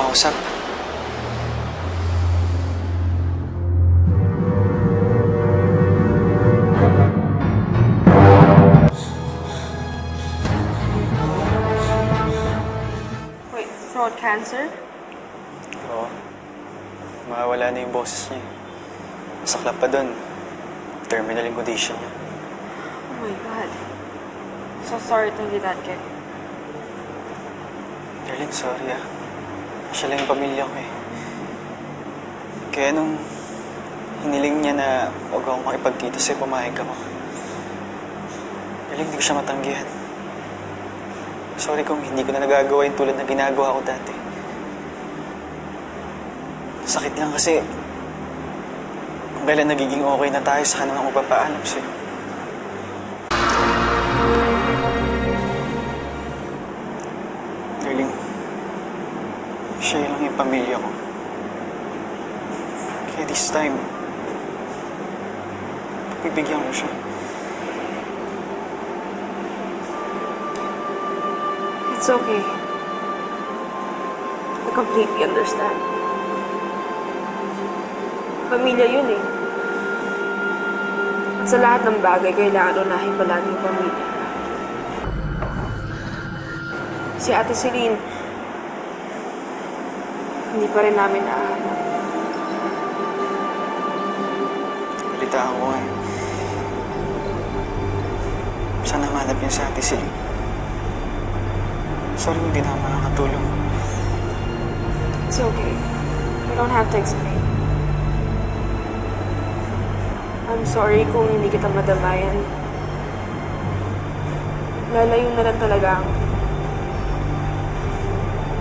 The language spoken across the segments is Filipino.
makausap. Wait, throat cancer? Oo. Mawawala na yung boses niya. Masaklap pa doon. Terminal yung condition niya. Oh my God. So sorry to hear that, kid. Darling, sorry ah. Siya lang yung pamilya ko eh. Kaya nung hiniling niya na huwag akong makipagkita sa'yo, pumayag ako. Darling, hindi ko siya matanggihan. Sorry kung hindi ko na nagagawa yung tulad na ginagawa ko dati. Sakit lang kasi kung kailan nagiging okay na tayo, saka naman ako papaalam sa'yo. Darling, siya lang yung pamilya ko. Kaya this time, pagbibigyan ko siya. It's okay. I completely understand. Pamilya yun eh. At sa lahat ng bagay, kailangan unahin palagi yung pamilya. Si Ate Celine, hindi pa rin namin naahanap. Balitaan ko nga. Sana mahanap niya sa Ate Celine. Sorry hindi na ako makakatulong. It's okay. You don't have to explain. I'm sorry kung hindi kita madamayan. Lalayo na lang talaga ako.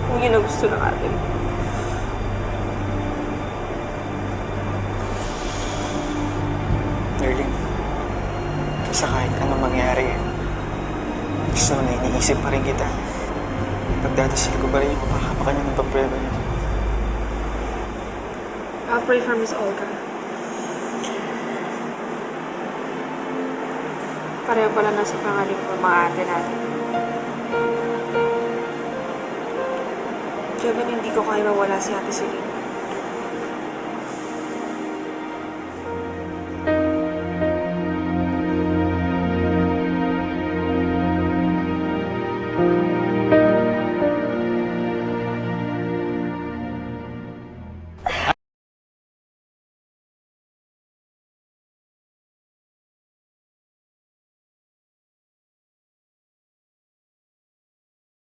Kung yun ang gusto ng atin. Darling, sa kahit anong mangyari, gusto na iniisip pa rin kita. Pagdadasal ko pa rin yung mapakapakanya ng pagprueba niya. I'll pray for Miss Olga. Pareho pala nasa pangalim ng mga ate natin. Kevin, hindi ko kaya mawala si Ate Celine.